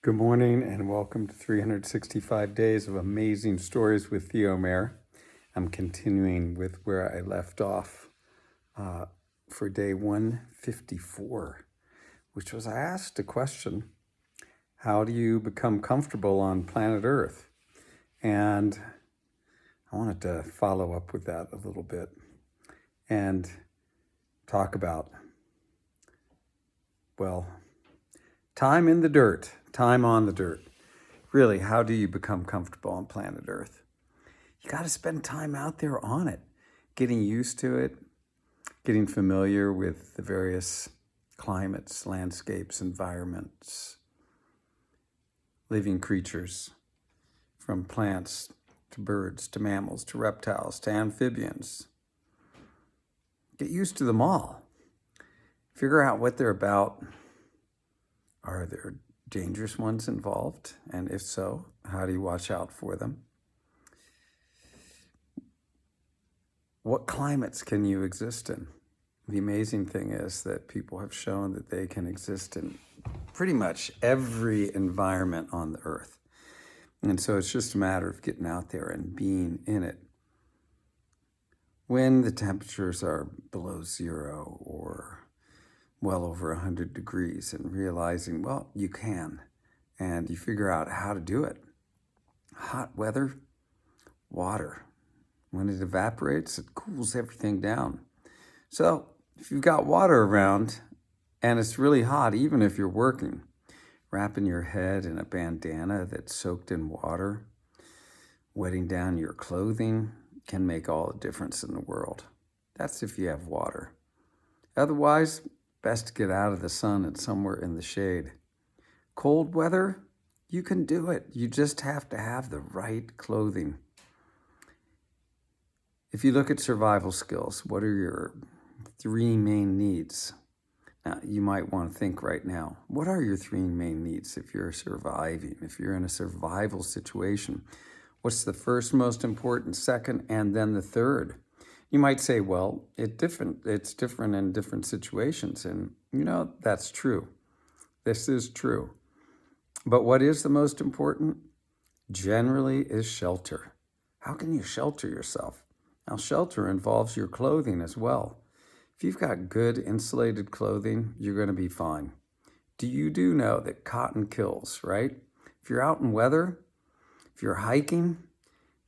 Good morning and welcome to 365 Days of Amazing Stories with Theo Mayer. I'm continuing with where I left off for day 154, which was I asked a question, how do you become comfortable on planet Earth? And I wanted to follow up with that a little bit and talk about, time in the dirt, time on the dirt. Really, how do you become comfortable on planet Earth? You got to spend time out there on it, getting used to it, getting familiar with the various climates, landscapes, environments, living creatures, from plants to birds to mammals to reptiles to amphibians. Get used to them all. Figure out what they're about. Are there dangerous ones involved? And if so, how do you watch out for them? What climates can you exist in? The amazing thing is that people have shown that they can exist in pretty much every environment on the earth. And so it's just a matter of getting out there and being in it. When the temperatures are below zero or well over 100 degrees and realizing, you can, and you figure out how to do it. Hot weather, water. When it evaporates, it cools everything down. So if you've got water around and it's really hot, even if you're working, wrapping your head in a bandana that's soaked in water, wetting down your clothing can make all the difference in the world. That's if you have water. Otherwise, best to get out of the sun and somewhere in the shade. Cold weather, you can do it. You just have to have the right clothing. If you look at survival skills, what are your three main needs? Now, you might want to think right now, what are your three main needs if you're surviving, if you're in a survival situation? What's the first most important, second, and then the third? You might say, it's different in different situations. And that's true. This is true. But what is the most important? Generally is shelter. How can you shelter yourself? Now, shelter involves your clothing as well. If you've got good insulated clothing, you're going to be fine. You do know that cotton kills, right? If you're out in weather, if you're hiking,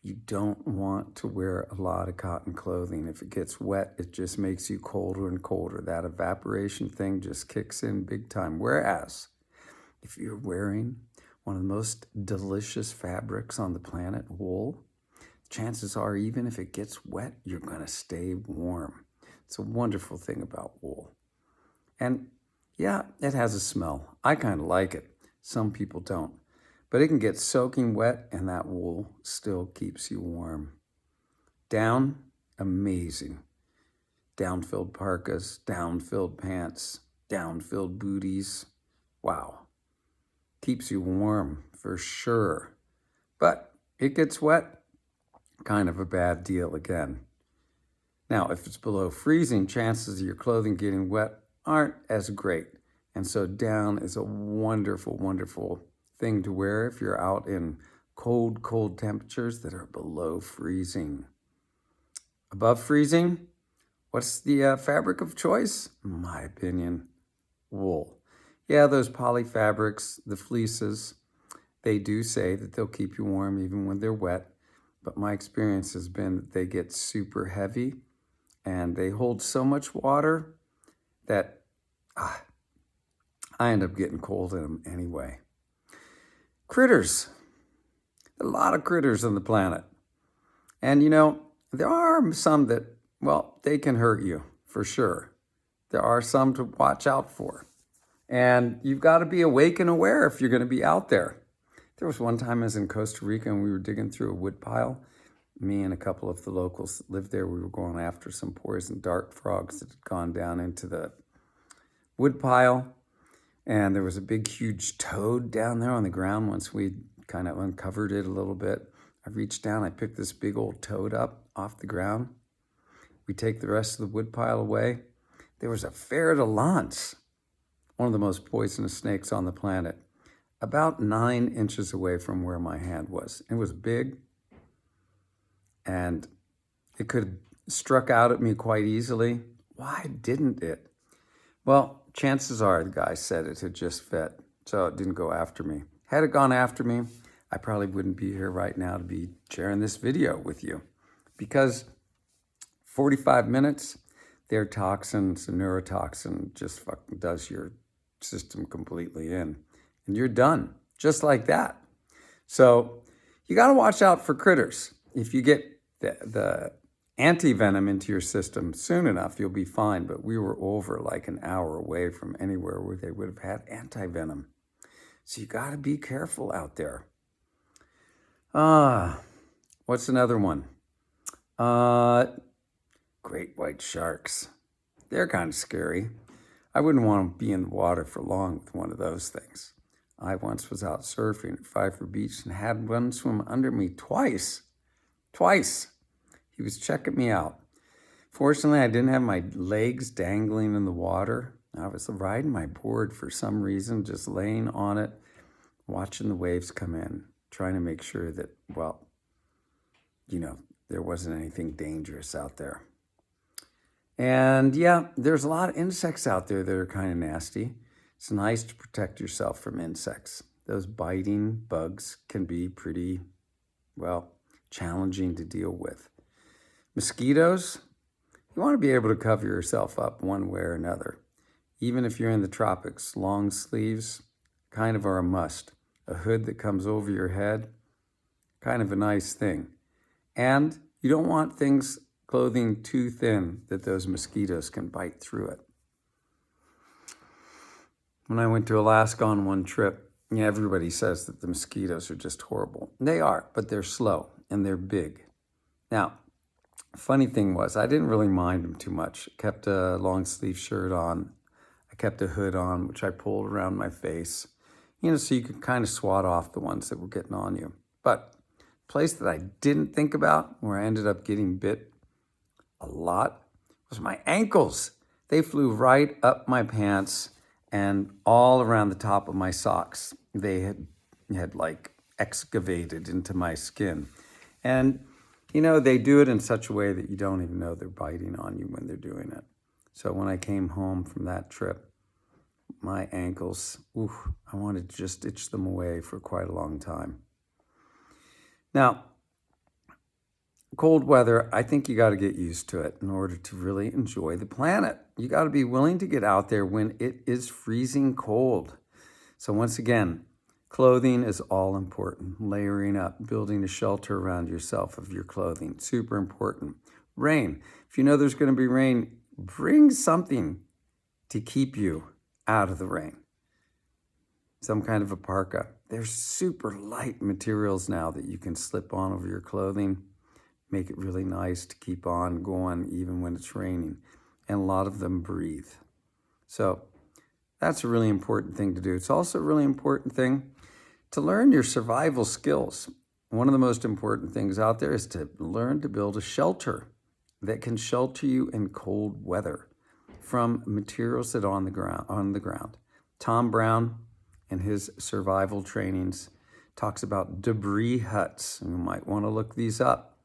you don't want to wear a lot of cotton clothing. If it gets wet, it just makes you colder and colder. That evaporation thing just kicks in big time. Whereas, if you're wearing one of the most delicious fabrics on the planet, wool, chances are even if it gets wet, you're going to stay warm. It's a wonderful thing about wool. And yeah, it has a smell. I kind of like it. Some people don't. But it can get soaking wet and that wool still keeps you warm. Down, amazing. Down-filled parkas, down-filled pants, down-filled booties. Wow. Keeps you warm for sure. But it gets wet, kind of a bad deal again. Now, if it's below freezing, chances of your clothing getting wet aren't as great. And so down is a wonderful, wonderful thing to wear if you're out in cold, cold temperatures that are below freezing. Above freezing, what's the fabric of choice? In my opinion, wool. Yeah, those poly fabrics, the fleeces, they do say that they'll keep you warm even when they're wet. But my experience has been that they get super heavy and they hold so much water that I end up getting cold in them anyway. Critters. A lot of critters on the planet. And there are some that, they can hurt you for sure. There are some to watch out for. And you've got to be awake and aware if you're going to be out there. There was one time I was in Costa Rica and we were digging through a wood pile. Me and a couple of the locals that lived there, we were going after some poison dart frogs that had gone down into the wood pile. And there was a big, huge toad down there on the ground. Once we kind of uncovered it a little bit, I reached down, I picked this big old toad up off the ground. We take the rest of the wood pile away. There was a fer de lance, one of the most poisonous snakes on the planet, about 9 inches away from where my hand was. It was big, and it could have struck out at me quite easily. Why didn't it? Well, chances are the guy said it had just fit, so it didn't go after me. Had it gone after me, I probably wouldn't be here right now to be sharing this video with you, because 45 minutes, their toxins, the neurotoxin just fucking does your system completely in, and you're done, just like that. So you got to watch out for critters. If you get the anti-venom into your system soon enough, you'll be fine. But we were over like an hour away from anywhere where they would have had anti-venom. So you got to be careful out there. What's another one? Great white sharks. They're kind of scary. I wouldn't want to be in the water for long with one of those things. I once was out surfing at Pfeiffer Beach and had one swim under me twice. Twice. He was checking me out. Fortunately, I didn't have my legs dangling in the water. I was riding my board for some reason, just laying on it, watching the waves come in, trying to make sure that, well, there wasn't anything dangerous out there. And yeah, there's a lot of insects out there that are kind of nasty. It's nice to protect yourself from insects. Those biting bugs can be pretty, well, challenging to deal with. Mosquitoes, you want to be able to cover yourself up one way or another. Even if you're in the tropics, long sleeves kind of are a must. A hood that comes over your head, kind of a nice thing. And you don't want clothing too thin that those mosquitoes can bite through it. When I went to Alaska on one trip, everybody says that the mosquitoes are just horrible. They are, but they're slow and they're big. Now, funny thing was, I didn't really mind them too much. I kept a long sleeve shirt on. I kept a hood on, which I pulled around my face, so you could kind of swat off the ones that were getting on you. But a place that I didn't think about, where I ended up getting bit a lot, was my ankles. They flew right up my pants and all around the top of my socks. They had like excavated into my skin. And they do it in such a way that you don't even know they're biting on you when they're doing it. So when I came home from that trip, my ankles, I wanted to just itch them away for quite a long time. Now, cold weather, I think you got to get used to it in order to really enjoy the planet. You got to be willing to get out there when it is freezing cold. So once again, clothing is all important. Layering up, building a shelter around yourself of your clothing, super important. Rain, if you know there's going to be rain, bring something to keep you out of the rain. Some kind of a parka. There's super light materials now that you can slip on over your clothing. Make it really nice to keep on going even when it's raining. And a lot of them breathe. So that's a really important thing to do. It's also a really important thing to learn your survival skills. One of the most important things out there is to learn to build a shelter that can shelter you in cold weather from materials that are on the ground. Tom Brown, in his survival trainings, talks about debris huts. And you might want to look these up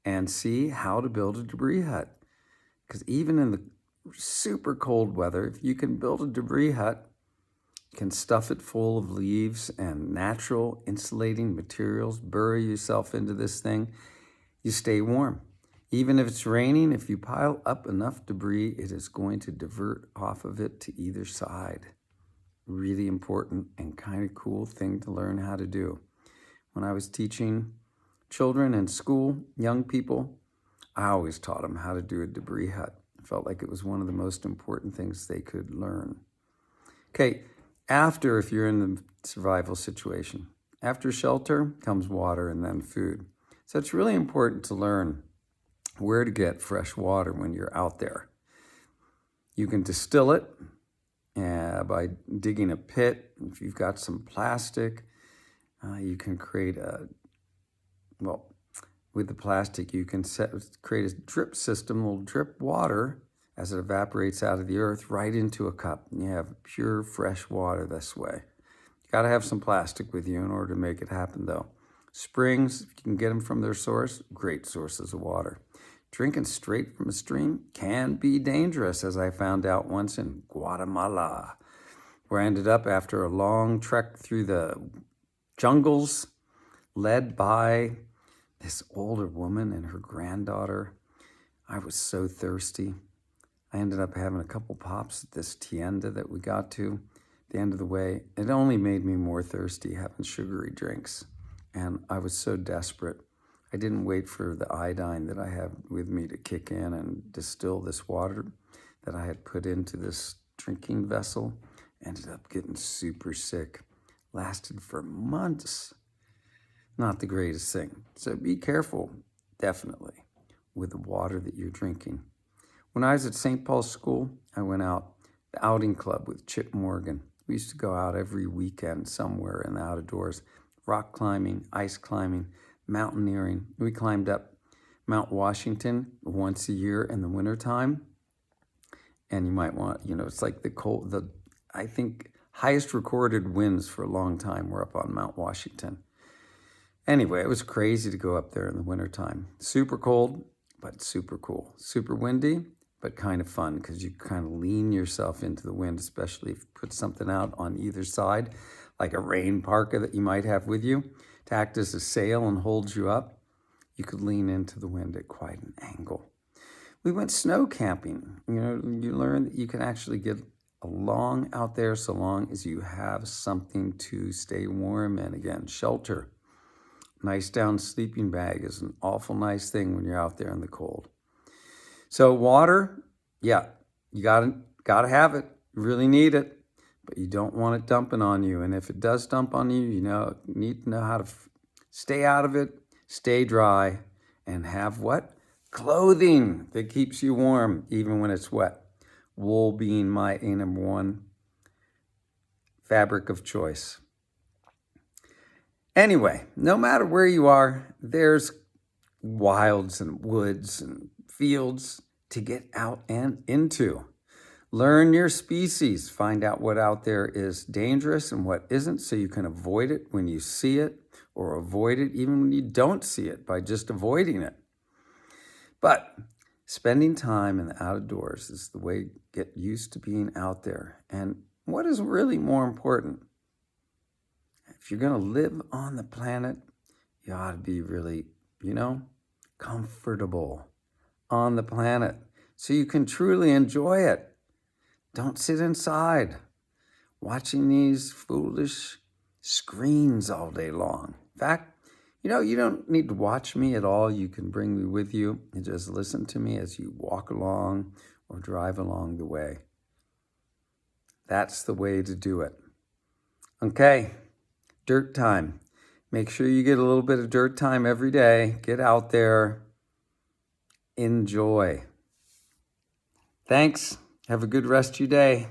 and see how to build a debris hut. Because even in the super cold weather, if you can build a debris hut, you can stuff it full of leaves and natural insulating materials, bury yourself into this thing, you stay warm. Even if it's raining, if you pile up enough debris, it is going to divert off of it to either side. Really important and kind of cool thing to learn how to do. When I was teaching children in school, young people, I always taught them how to do a debris hut. I felt like it was one of the most important things they could learn. Okay, if you're in the survival situation, after shelter comes water and then food. So it's really important to learn where to get fresh water when you're out there. You can distill it by digging a pit. If you've got some plastic, you can create with the plastic, you can create a drip system, will drip water as it evaporates out of the earth right into a cup. And you have pure, fresh water this way. You Got to have some plastic with you in order to make it happen, though. Springs, if you can get them from their source, great sources of water. Drinking straight from a stream can be dangerous, as I found out once in Guatemala, where I ended up after a long trek through the jungles, led by this older woman and her granddaughter. I was so thirsty. I ended up having a couple pops at this tienda that we got to at the end of the way. It only made me more thirsty having sugary drinks. And I was so desperate. I didn't wait for the iodine that I had with me to kick in and distill this water that I had put into this drinking vessel. Ended up getting super sick. Lasted for months. Not the greatest thing. So be careful, definitely, with the water that you're drinking. When I was at St. Paul's School, I went out, the outing club with Chip Morgan. We used to go out every weekend somewhere in the outdoors. Rock climbing, ice climbing, mountaineering. We climbed up Mount Washington once a year in the wintertime. And you might want, it's like I think, highest recorded winds for a long time were up on Mount Washington. Anyway, it was crazy to go up there in the wintertime. Super cold, but super cool. Super windy, but kind of fun because you kind of lean yourself into the wind, especially if you put something out on either side, like a rain parka that you might have with you to act as a sail and hold you up. You could lean into the wind at quite an angle. We went snow camping. You learn that you can actually get along out there so long as you have something to stay warm in. Again, shelter. Nice down sleeping bag is an awful nice thing when you're out there in the cold. So water, yeah, you gotta have it. You really need it, but you don't want it dumping on you. And if it does dump on you, you need to know how to stay out of it, stay dry, and have what? Clothing that keeps you warm even when it's wet. Wool being my number one fabric of choice. Anyway, no matter where you are, there's wilds and woods and fields to get out and into. Learn your species. Find out what out there is dangerous and what isn't so you can avoid it when you see it, or avoid it even when you don't see it by just avoiding it. But spending time in the outdoors is the way to get used to being out there. And what is really more important? If you're going to live on the planet, you ought to be really, comfortable on the planet so you can truly enjoy it. Don't sit inside watching these foolish screens all day long. In fact, you don't need to watch me at all. You can bring me with you and just listen to me as you walk along or drive along the way. That's the way to do it. Okay, dirt time. Make sure you get a little bit of dirt time every day. Get out there. Enjoy. Thanks. Have a good rest of your day.